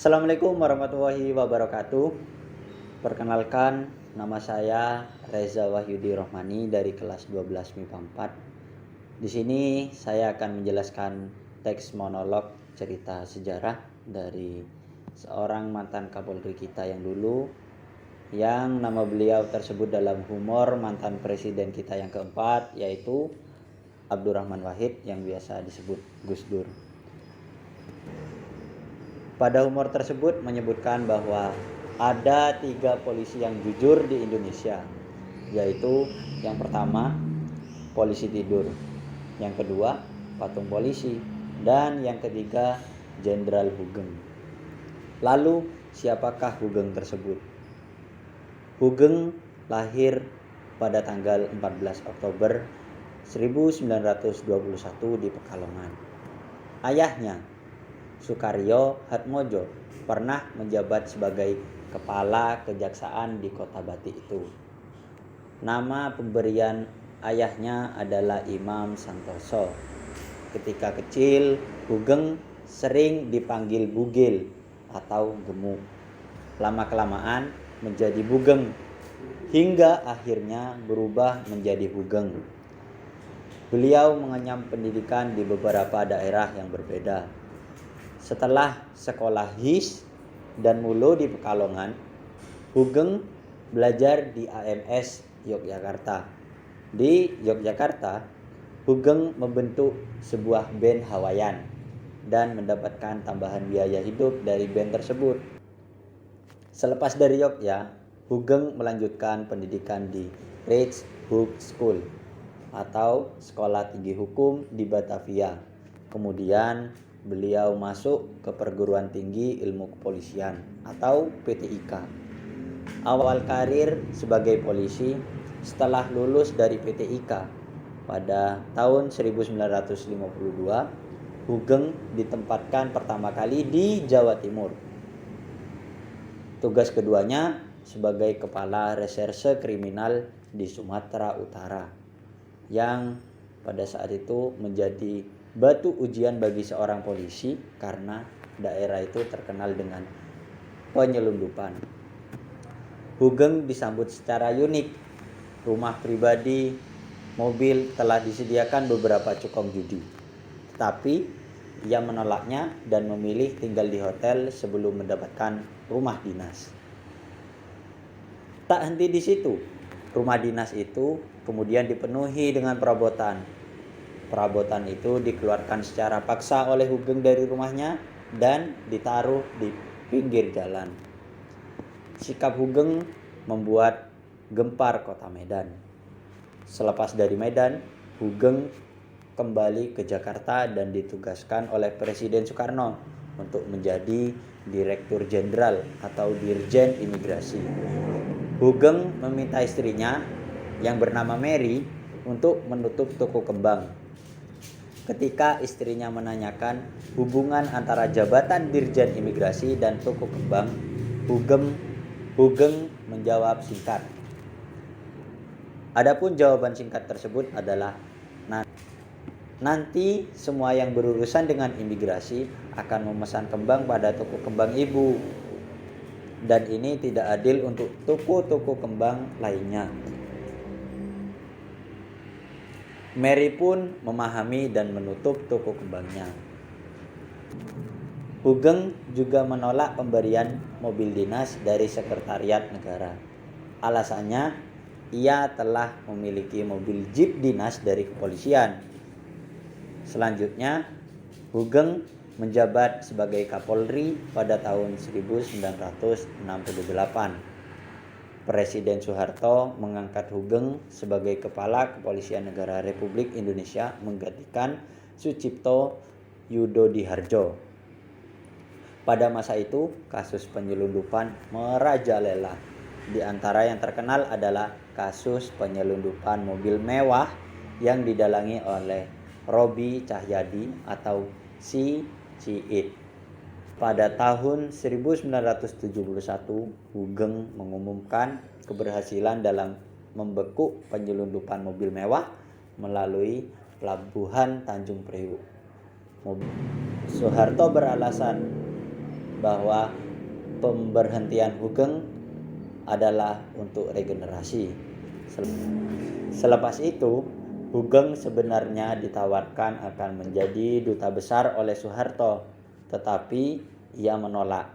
Assalamualaikum warahmatullahi wabarakatuh. Perkenalkan, nama saya Reza Wahyudi Rohmani dari kelas 12 MIPA 4. Di sini saya akan menjelaskan teks monolog cerita sejarah dari seorang mantan Kapolri kita yang dulu, yang nama beliau tersebut dalam humor mantan presiden kita yang keempat, yaitu Abdurrahman Wahid yang biasa disebut Gus Dur. Pada humor tersebut menyebutkan bahwa ada 3 polisi yang jujur di Indonesia, yaitu yang pertama polisi tidur, yang kedua patung polisi, dan yang ketiga Jenderal Hugeng. Lalu siapakah Hugeng tersebut? Hugeng lahir pada tanggal 14 Oktober 1921 di Pekalongan. Ayahnya Sukaryo Hatmojo pernah menjabat sebagai kepala kejaksaan di Kota Batik itu. Nama pemberian ayahnya adalah Imam Santoso. Ketika kecil, Hugeng sering dipanggil Bugil atau gemuk. Lama-kelamaan menjadi Bugeng hingga akhirnya berubah menjadi Hugeng. Beliau mengenyam pendidikan di beberapa daerah yang berbeda. Setelah sekolah HIS dan Mulo di Pekalongan, Hugeng belajar di AMS Yogyakarta. Di Yogyakarta, Hugeng membentuk sebuah band Hawaiian dan mendapatkan tambahan biaya hidup dari band tersebut. Selepas dari Yogyakarta, Hugeng melanjutkan pendidikan di Rijkshoek School atau Sekolah Tinggi Hukum di Batavia. Kemudian beliau masuk ke Perguruan Tinggi Ilmu Kepolisian atau PTIK. Awal karir sebagai polisi, setelah lulus dari PTIK pada tahun 1952, Hugeng ditempatkan pertama kali di Jawa Timur. Tugas keduanya sebagai kepala reserse kriminal di Sumatera Utara, yang pada saat itu menjadi batu ujian bagi seorang polisi karena daerah itu terkenal dengan penyelundupan. Hugeng disambut secara unik. Rumah pribadi, mobil telah disediakan beberapa cukong judi. Tetapi ia menolaknya dan memilih tinggal di hotel sebelum mendapatkan rumah dinas. Tak henti di situ. Rumah dinas itu kemudian dipenuhi dengan perabotan. Perabotan itu dikeluarkan secara paksa oleh Hugeng dari rumahnya dan ditaruh di pinggir jalan. Sikap Hugeng membuat gempar kota Medan. Selepas dari Medan, Hugeng kembali ke Jakarta dan ditugaskan oleh Presiden Soekarno untuk menjadi Direktur Jenderal atau Dirjen Imigrasi. Hugeng meminta istrinya yang bernama Mary untuk menutup toko kembang. Ketika istrinya menanyakan hubungan antara jabatan Dirjen Imigrasi dan toko kembang, Hugeng menjawab singkat. Adapun jawaban singkat tersebut adalah, nanti semua yang berurusan dengan imigrasi akan memesan kembang pada toko kembang ibu. Dan ini tidak adil untuk toko-toko kembang lainnya. Mary pun memahami dan menutup toko kembangnya. Hugeng juga menolak pemberian mobil dinas dari Sekretariat Negara. Alasannya, ia telah memiliki mobil jeep dinas dari kepolisian. Selanjutnya, Hugeng menjabat sebagai Kapolri pada tahun 1968. Presiden Soeharto mengangkat Hugeng sebagai Kepala Kepolisian Negara Republik Indonesia menggantikan Sucipto Yudodiharjo. Pada masa itu, kasus penyelundupan merajalela. Di antara yang terkenal adalah kasus penyelundupan mobil mewah yang didalangi oleh Robi Cahyadi atau Si Ciit. Pada tahun 1971, Hugeng mengumumkan keberhasilan dalam membekuk penyelundupan mobil mewah melalui pelabuhan Tanjung Priuk. Soeharto beralasan bahwa pemberhentian Hugeng adalah untuk regenerasi. Selepas itu, Hugeng sebenarnya ditawarkan akan menjadi duta besar oleh Soeharto, tetapi ia menolak.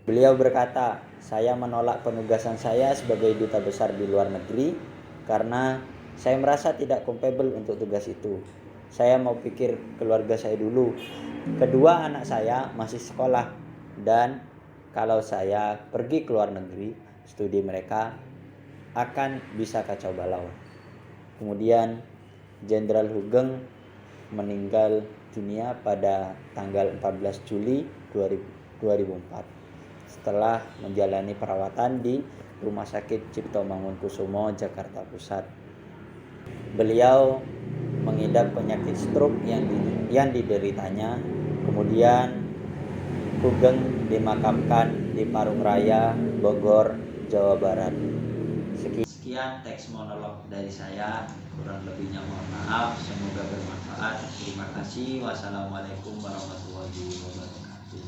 Beliau berkata, "Saya menolak penugasan saya sebagai duta besar di luar negeri karena saya merasa tidak kompatibel untuk tugas itu. Saya mau pikir keluarga saya dulu. Kedua anak saya masih sekolah, dan kalau saya pergi ke luar negeri, studi mereka akan bisa kacau balau." Kemudian Jenderal Hugeng meninggal dunia pada tanggal 14 Juli 2004 setelah menjalani perawatan di Rumah Sakit Cipto Mangunkusumo, Jakarta Pusat. Beliau mengidap penyakit stroke yang dideritanya. Kemudian Hugeng dimakamkan di Parung Raya, Bogor, Jawa Barat. Sekian teks monolog dari saya, kurang lebihnya mohon maaf, semoga bermanfaat. Terima kasih. Wassalamualaikum warahmatullahi wabarakatuh.